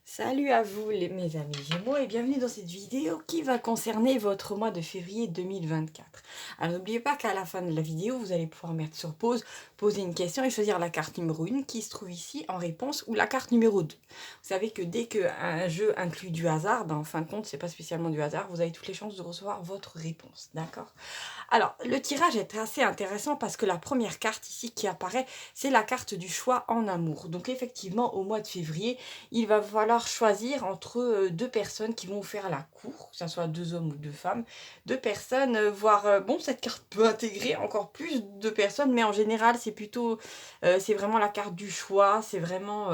Salut à vous mes amis Gémeaux et bienvenue dans cette vidéo qui va concerner votre mois de février 2024. Alors n'oubliez pas qu'à la fin de la vidéo, vous allez pouvoir mettre sur pause, poser une question et choisir la carte numéro 1 qui se trouve ici en réponse ou la carte numéro 2. Vous savez que dès qu'un jeu inclut du hasard, en fin de compte, c'est pas spécialement du hasard, vous avez toutes les chances de recevoir votre réponse, d'accord? Alors, le tirage est assez intéressant parce que la première carte ici qui apparaît, c'est la carte du choix en amour. Donc effectivement, au mois de février, il va falloir choisir entre deux personnes qui vont vous faire la cour, que ce soit deux hommes ou deux femmes, deux personnes, voire, bon, cette carte peut intégrer encore plus de personnes, mais en général, c'est plutôt, c'est vraiment la carte du choix, c'est vraiment,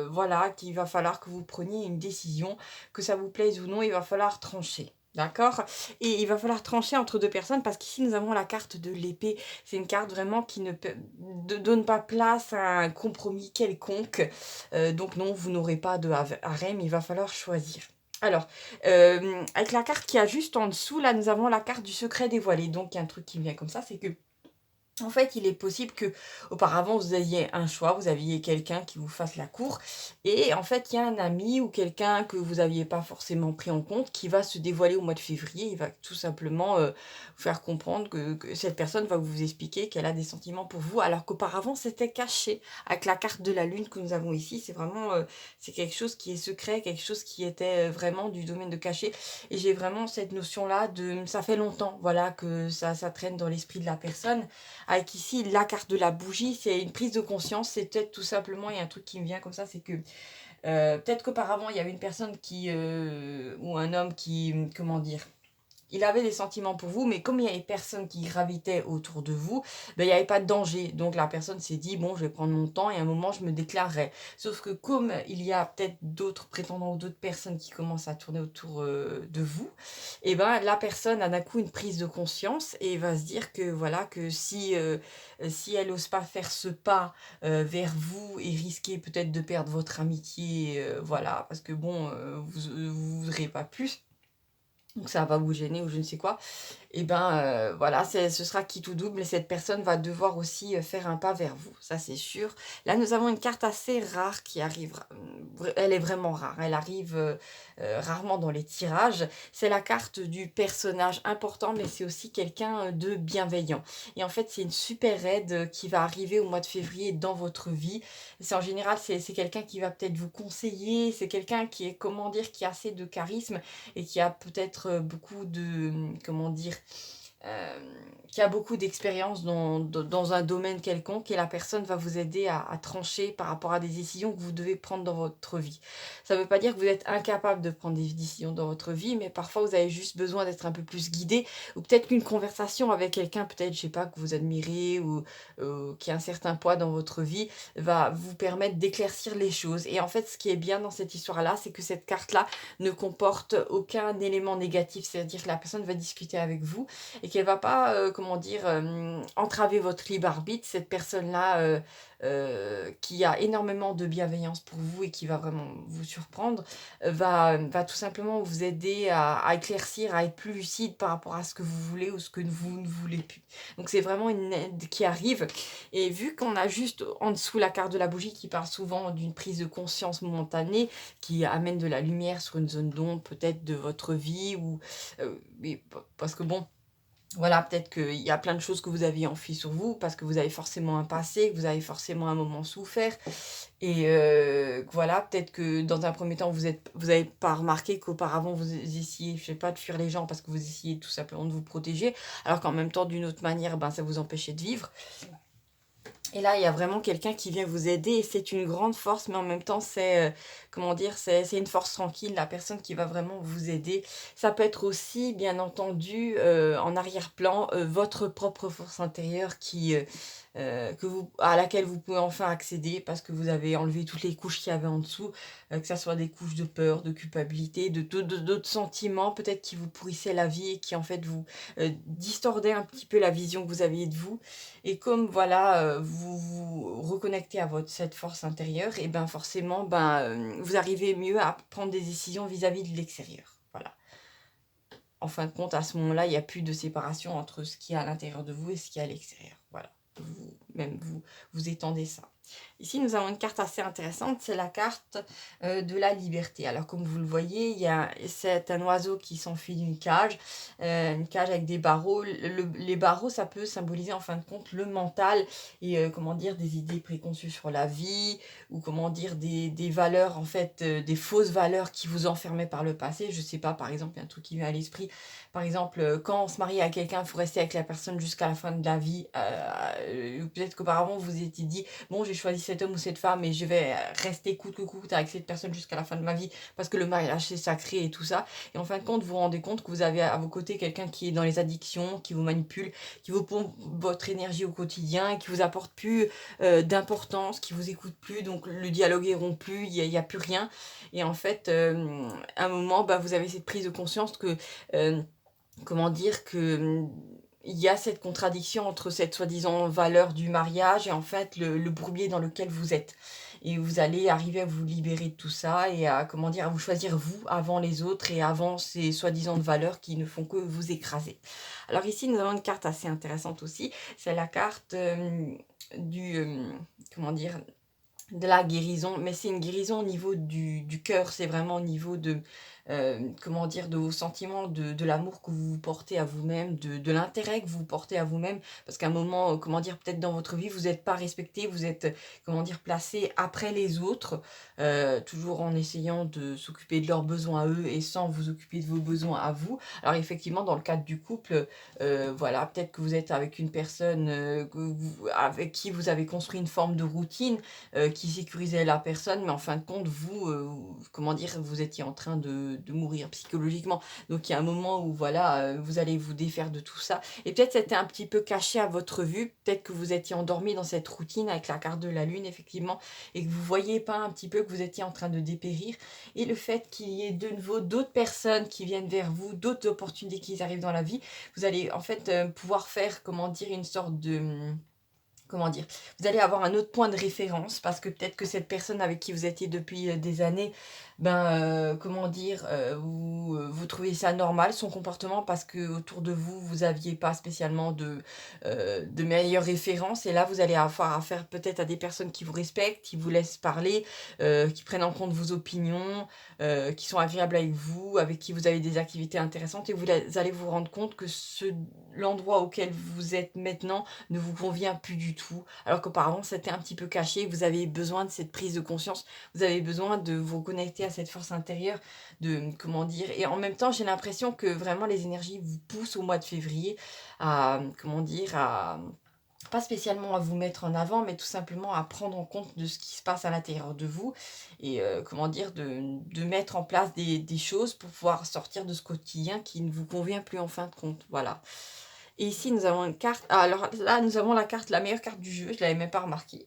voilà, qu'il va falloir que vous preniez une décision, que ça vous plaise ou non, il va falloir trancher. D'accord? Et il va falloir trancher entre 2 personnes parce qu'ici nous avons la carte de l'épée. C'est une carte vraiment qui ne donne pas place à un compromis quelconque. Donc non, vous n'aurez pas de harem, il va falloir choisir. Alors, avec la carte qui a juste en dessous, là, nous avons la carte du secret dévoilé. Donc il y a un truc qui me vient comme ça, c'est que en fait, il est possible que auparavant vous ayez un choix, vous aviez quelqu'un qui vous fasse la cour et en fait, il y a un ami ou quelqu'un que vous aviez pas forcément pris en compte qui va se dévoiler au mois de février. Il va tout simplement, vous faire comprendre que cette personne va vous expliquer qu'elle a des sentiments pour vous, alors qu'auparavant c'était caché. Avec la carte de la lune que nous avons ici, c'est vraiment, c'est quelque chose qui est secret, quelque chose qui était, vraiment du domaine de caché et j'ai vraiment cette notion-là de ça fait longtemps, voilà, que ça traîne dans l'esprit de la personne avec ici la carte de la bougie, c'est une prise de conscience, c'est peut-être tout simplement, il y a un truc qui me vient comme ça, c'est que peut-être qu'auparavant il y avait une personne qui, ou un homme qui, comment dire, il avait des sentiments pour vous, mais comme il y avait personne qui gravitait autour de vous, ben, il n'y avait pas de danger. Donc la personne s'est dit, bon, je vais prendre mon temps et à un moment, je me déclarerai. Sauf que comme il y a peut-être d'autres prétendants ou d'autres personnes qui commencent à tourner autour de vous, et ben la personne a d'un coup une prise de conscience et va se dire que voilà, que si elle n'ose pas faire ce pas vers vous et risquer peut-être de perdre votre amitié, voilà, parce que bon, vous voudrez pas plus. Donc ça va vous gêner ou je ne sais quoi. Et ben, voilà, ce sera quitte ou double et cette personne va devoir aussi, faire un pas vers vous, ça c'est sûr. Là, nous avons une carte assez rare qui arrive, elle est vraiment rare, elle arrive, rarement dans les tirages. C'est la carte du personnage important, mais c'est aussi quelqu'un, de bienveillant et en fait, c'est une super aide, qui va arriver au mois de février dans votre vie. C'est en général, c'est quelqu'un qui va peut-être vous conseiller, c'est quelqu'un qui est, comment dire, qui a assez de charisme et qui a peut-être, beaucoup de, comment dire? Qui a beaucoup d'expérience dans un domaine quelconque et la personne va vous aider à trancher par rapport à des décisions que vous devez prendre dans votre vie. Ça ne veut pas dire que vous êtes incapable de prendre des décisions dans votre vie, mais parfois vous avez juste besoin d'être un peu plus guidé ou peut-être qu'une conversation avec quelqu'un, peut-être, je sais pas, que vous admirez ou qui a un certain poids dans votre vie, va vous permettre d'éclaircir les choses. Et en fait, ce qui est bien dans cette histoire-là, c'est que cette carte-là ne comporte aucun élément négatif. C'est-à-dire que la personne va discuter avec vous et qu'elle va pas, comment dire, entraver votre libre arbitre. Cette personne-là, qui a énormément de bienveillance pour vous et qui va vraiment vous surprendre, va tout simplement vous aider à éclaircir, à être plus lucide par rapport à ce que vous voulez ou ce que vous ne voulez plus. Donc c'est vraiment une aide qui arrive et vu qu'on a juste en dessous la carte de la bougie qui parle souvent d'une prise de conscience momentanée, qui amène de la lumière sur une zone d'ombre peut-être de votre vie ou, mais parce que bon, voilà, peut-être qu'il y a plein de choses que vous aviez enfuies sur vous, parce que vous avez forcément un passé, que vous avez forcément un moment souffert et que voilà, peut-être que dans un premier temps, vous avez pas remarqué qu'auparavant vous essayez, je sais pas, de fuir les gens parce que vous essayez tout simplement de vous protéger, alors qu'en même temps, d'une autre manière, ben, ça vous empêchait de vivre. Et là, il y a vraiment quelqu'un qui vient vous aider et c'est une grande force, mais en même temps, c'est, comment dire? C'est une force tranquille, la personne qui va vraiment vous aider. Ça peut être aussi, bien entendu, en arrière-plan, votre propre force intérieure que vous à laquelle vous pouvez enfin accéder parce que vous avez enlevé toutes les couches qu'il y avait en dessous, que ça soit des couches de peur, de culpabilité, d'autres sentiments peut-être qui vous pourrissaient la vie et qui en fait vous, distordaient un petit peu la vision que vous aviez de vous. Et comme voilà, vous vous reconnectez à votre cette force intérieure et ben, forcément, ben, vous arrivez mieux à prendre des décisions vis-à-vis de l'extérieur. Voilà. En fin de compte, à ce moment-là, il y a plus de séparation entre ce qui est à l'intérieur de vous et ce qui est à l'extérieur. Voilà. Vous étendez ça. Ici, nous avons une carte assez intéressante, c'est la carte de la liberté. Alors, comme vous le voyez, c'est un oiseau qui s'enfuit d'une une cage avec des barreaux. Les barreaux, ça peut symboliser en fin de compte le mental et comment dire, des idées préconçues sur la vie ou comment dire, des valeurs, en fait, des fausses valeurs qui vous enfermaient par le passé. Je sais pas, par exemple, il y a un truc qui vient à l'esprit. Par exemple, quand on se marie à quelqu'un, il faut rester avec la personne jusqu'à la fin de la vie. Peut-être qu'auparavant, vous vous étiez dit bon, j'ai choisi cet homme ou cette femme et je vais rester coûte que coûte avec cette personne jusqu'à la fin de ma vie parce que le mariage c'est sacré et tout ça. Et en fin de compte, vous vous rendez compte que vous avez à vos côtés quelqu'un qui est dans les addictions, qui vous manipule, qui vous pompe votre énergie au quotidien, qui vous apporte plus d'importance, qui vous écoute plus, donc le dialogue est rompu, il y a plus rien. Et en fait, à un moment, bah, vous avez cette prise de conscience que euh, comment dire que il y a cette contradiction entre cette soi-disant valeur du mariage et en fait le bourbier dans lequel vous êtes. Et vous allez arriver à vous libérer de tout ça et à, comment dire, à vous choisir vous avant les autres et avant ces soi-disant valeurs qui ne font que vous écraser. Alors ici, nous avons une carte assez intéressante aussi. C'est la carte du, comment dire, de la guérison, mais c'est une guérison au niveau du cœur, c'est vraiment au niveau de, comment dire, de vos sentiments, de l'amour que vous portez à vous-même, de l'intérêt que vous portez à vous-même, parce qu'à un moment, comment dire, peut-être dans votre vie, vous n'êtes pas respecté, vous êtes, comment dire, placé après les autres, toujours en essayant de s'occuper de leurs besoins à eux et sans vous occuper de vos besoins à vous. Alors effectivement, dans le cadre du couple, voilà, peut-être que vous êtes avec une personne avec qui vous avez construit une forme de routine, qui sécurisait la personne, mais en fin de compte, vous, comment dire, vous étiez en train de mourir psychologiquement. Donc il y a un moment où voilà, vous allez vous défaire de tout ça. Et peut-être c'était un petit peu caché à votre vue, peut-être que vous étiez endormi dans cette routine avec la carte de la lune, effectivement, et que vous voyez pas un petit peu que vous étiez en train de dépérir. Et le fait qu'il y ait de nouveau d'autres personnes qui viennent vers vous, d'autres opportunités qui arrivent dans la vie, vous allez en fait pouvoir faire, comment dire, une sorte de comment dire, vous allez avoir un autre point de référence parce que peut-être que cette personne avec qui vous étiez depuis des années, ben, comment dire, vous trouvez ça normal, son comportement, parce que autour de vous, vous aviez pas spécialement de meilleures références. Et là, vous allez avoir affaire peut-être à des personnes qui vous respectent, qui vous laissent parler, qui prennent en compte vos opinions, qui sont agréables avec vous, avec qui vous avez des activités intéressantes. Et allez vous rendre compte que l'endroit auquel vous êtes maintenant ne vous convient plus du tout, alors qu'auparavant c'était un petit peu caché, vous avez besoin de cette prise de conscience, vous avez besoin de vous connecter à cette force intérieure, de, comment dire, et en même temps j'ai l'impression que vraiment les énergies vous poussent au mois de février à, comment dire, à pas spécialement à vous mettre en avant, mais tout simplement à prendre en compte de ce qui se passe à l'intérieur de vous et comment dire, de mettre en place des choses pour pouvoir sortir de ce quotidien qui ne vous convient plus en fin de compte. Voilà. Et ici, nous avons une carte. Ah, alors là, nous avons la carte, la meilleure carte du jeu. Je ne l'avais même pas remarqué.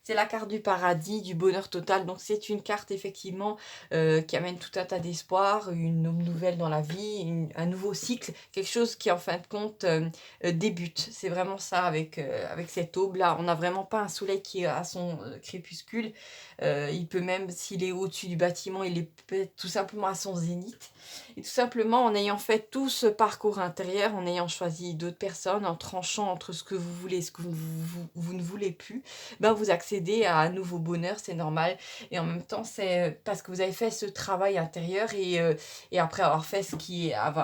C'est la carte du paradis, du bonheur total. Donc c'est une carte effectivement qui amène tout un tas d'espoir, une nouvelle dans la vie, un nouveau cycle, quelque chose qui en fin de compte débute. C'est vraiment ça avec cette aube là. On n'a vraiment pas un soleil qui est à son crépuscule. Il peut même, s'il est au-dessus du bâtiment, il est peut-être tout simplement à son zénith. Et tout simplement en ayant fait tout ce parcours intérieur, en ayant choisi d'autres personnes, en tranchant entre ce que vous voulez et ce que vous ne voulez plus, ben vous accédez à un nouveau bonheur, c'est normal. Et en même temps, c'est parce que vous avez fait ce travail intérieur et après avoir fait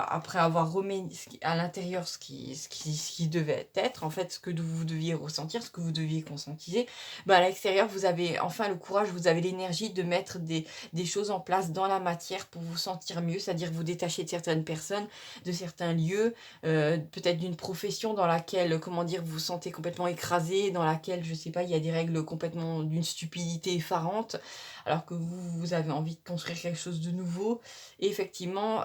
après avoir remis à l'intérieur ce qui devait être, en fait, ce que vous deviez ressentir, ce que vous deviez conscientiser, ben à l'extérieur, vous avez enfin le courage, vous avez l'énergie de mettre des choses en place dans la matière pour vous sentir mieux, c'est-à-dire vous détacher de certaines personnes, de certains lieux, peut-être d'une profession dans laquelle, comment dire, vous vous sentez complètement écrasé, dans laquelle, je sais pas, il y a des règles complètement d'une stupidité effarante, alors que vous avez envie de construire quelque chose de nouveau. Et effectivement,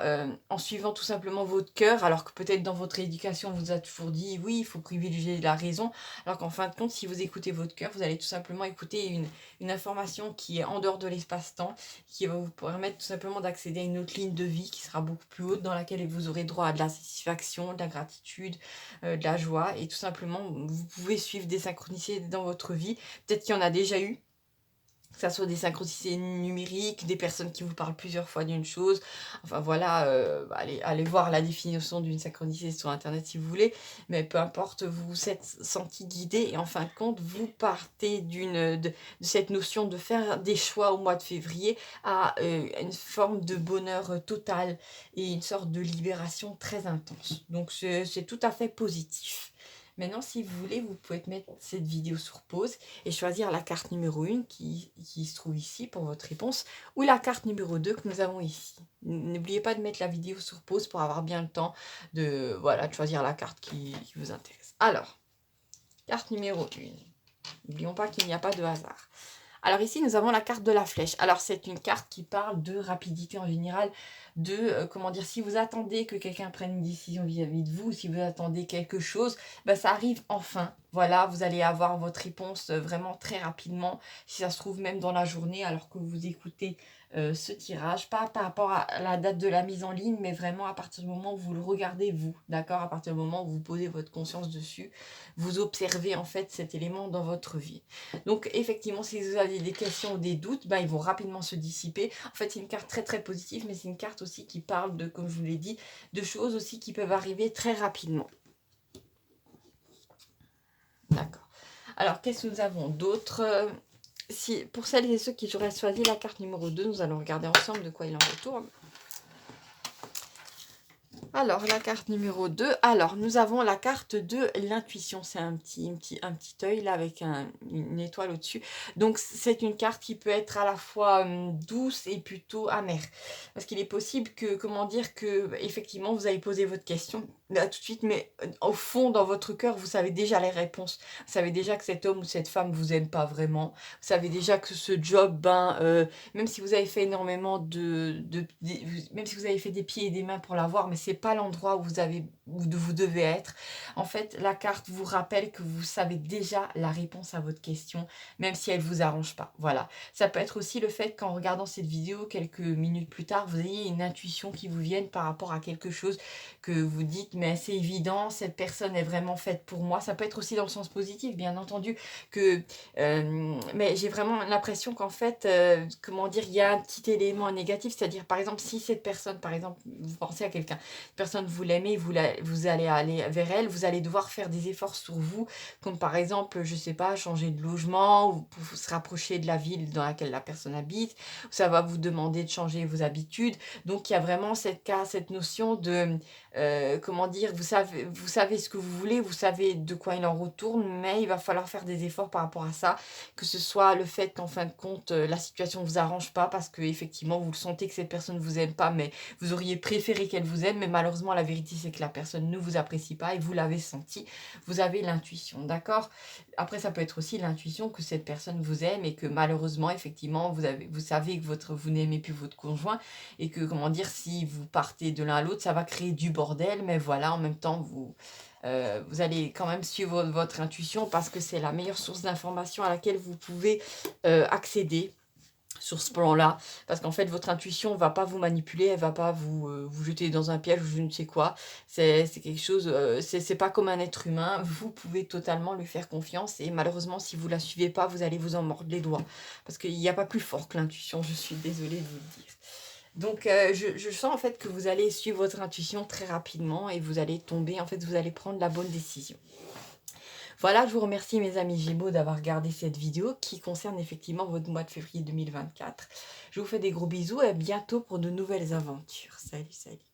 en suivant tout simplement votre cœur, alors que peut-être dans votre éducation, on vous a toujours dit, oui, il faut privilégier la raison, alors qu'en fin de compte, si vous écoutez votre cœur, vous allez tout simplement écouter une information qui est en dehors de l'espace-temps, qui va vous permettre tout simplement d'accéder à une autre ligne de vie qui sera beaucoup plus haute, dans laquelle vous aurez droit à de la satisfaction, de la gratitude, de la joie, et tout simplement, vous pouvez suivre des synchronicités dans votre vie. Peut-être qu'il y en a déjà eu, que ça soit des synchronicités numériques, des personnes qui vous parlent plusieurs fois d'une chose. Enfin voilà, allez voir la définition d'une synchronicité sur internet si vous voulez, mais peu importe, vous vous êtes senti guidé et en fin de compte, vous partez de cette notion de faire des choix au mois de février à une forme de bonheur total et une sorte de libération très intense. Donc c'est tout à fait positif. Maintenant, si vous voulez, vous pouvez mettre cette vidéo sur pause et choisir la carte numéro 1 qui se trouve ici pour votre réponse ou la carte numéro 2 que nous avons ici. N'oubliez pas de mettre la vidéo sur pause pour avoir bien le temps de, voilà, de choisir la carte qui vous intéresse. Alors, carte numéro 1. N'oublions pas qu'il n'y a pas de hasard. Alors ici, nous avons la carte de la flèche. Alors c'est une carte qui parle de rapidité en général, de, comment dire, si vous attendez que quelqu'un prenne une décision vis-à-vis de vous, si vous attendez quelque chose, ben, ça arrive enfin. Voilà, vous allez avoir votre réponse vraiment très rapidement, si ça se trouve même dans la journée, alors que vous écoutez ce tirage, pas par rapport à la date de la mise en ligne, mais vraiment à partir du moment où vous le regardez vous, d'accord? À partir du moment où vous posez votre conscience dessus, vous observez en fait cet élément dans votre vie. Donc effectivement, si vous avez des questions ou des doutes, ben, ils vont rapidement se dissiper. En fait, c'est une carte très très positive, mais c'est une carte aussi qui parle de, comme je vous l'ai dit, de choses aussi qui peuvent arriver très rapidement. D'accord. Alors, qu'est-ce que nous avons d'autre? Pour celles et ceux qui auraient choisi la carte numéro 2, nous allons regarder ensemble de quoi il en retourne. Alors, la carte numéro 2. Alors, nous avons la carte de l'intuition. C'est un petit œil là avec une étoile au-dessus. Donc, c'est une carte qui peut être à la fois douce et plutôt amère. Parce qu'il est possible que, comment dire, que effectivement, vous allez poser votre question là tout de suite, mais au fond, dans votre cœur, vous savez déjà les réponses. Vous savez déjà que cet homme ou cette femme vous aime pas vraiment. Vous savez déjà que ce job, même si vous avez fait énormément même si vous avez fait des pieds et des mains pour l'avoir, mais c'est pas l'endroit où vous devez être. En fait, la carte vous rappelle que vous savez déjà la réponse à votre question, même si elle vous arrange pas. Voilà. Ça peut être aussi le fait qu'en regardant cette vidéo, quelques minutes plus tard, vous ayez une intuition qui vous vienne par rapport à quelque chose que vous dites, mais c'est évident, cette personne est vraiment faite pour moi. Ça peut être aussi dans le sens positif, bien entendu, mais j'ai vraiment l'impression qu'en fait, comment dire, il y a un petit élément négatif, c'est-à-dire par exemple, si cette personne, par exemple, vous pensez à quelqu'un, personne vous l'aimez, vous allez aller vers elle, vous allez devoir faire des efforts sur vous, comme par exemple, je sais pas, changer de logement, ou pour se rapprocher de la ville dans laquelle la personne habite, ça va vous demander de changer vos habitudes, donc il y a vraiment cette notion de, comment dire, vous savez ce que vous voulez, vous savez de quoi il en retourne, mais il va falloir faire des efforts par rapport à ça, que ce soit le fait qu'en fin de compte, la situation ne vous arrange pas parce que effectivement vous le sentez que cette personne ne vous aime pas, mais vous auriez préféré qu'elle vous aime, mais malheureusement la vérité c'est que la personne ne vous apprécie pas et vous l'avez senti, vous avez l'intuition, d'accord? Après ça peut être aussi l'intuition que cette personne vous aime et que malheureusement effectivement vous savez que vous n'aimez plus votre conjoint et que, comment dire, si vous partez de l'un à l'autre, ça va créer du bordel, mais voilà, en même temps, vous allez quand même suivre votre intuition parce que c'est la meilleure source d'information à laquelle vous pouvez accéder sur ce plan-là, parce qu'en fait votre intuition va pas vous manipuler, elle va pas vous jeter dans un piège ou je ne sais quoi, c'est quelque chose, c'est pas comme un être humain, vous pouvez totalement lui faire confiance et malheureusement si vous la suivez pas, vous allez vous en mordre les doigts, parce qu'il n'y a pas plus fort que l'intuition, je suis désolée de vous le dire. Donc je sens en fait que vous allez suivre votre intuition très rapidement et vous allez tomber, en fait vous allez prendre la bonne décision. Voilà, je vous remercie mes amis Gémeaux d'avoir regardé cette vidéo qui concerne effectivement votre mois de février 2024. Je vous fais des gros bisous et à bientôt pour de nouvelles aventures. Salut, salut.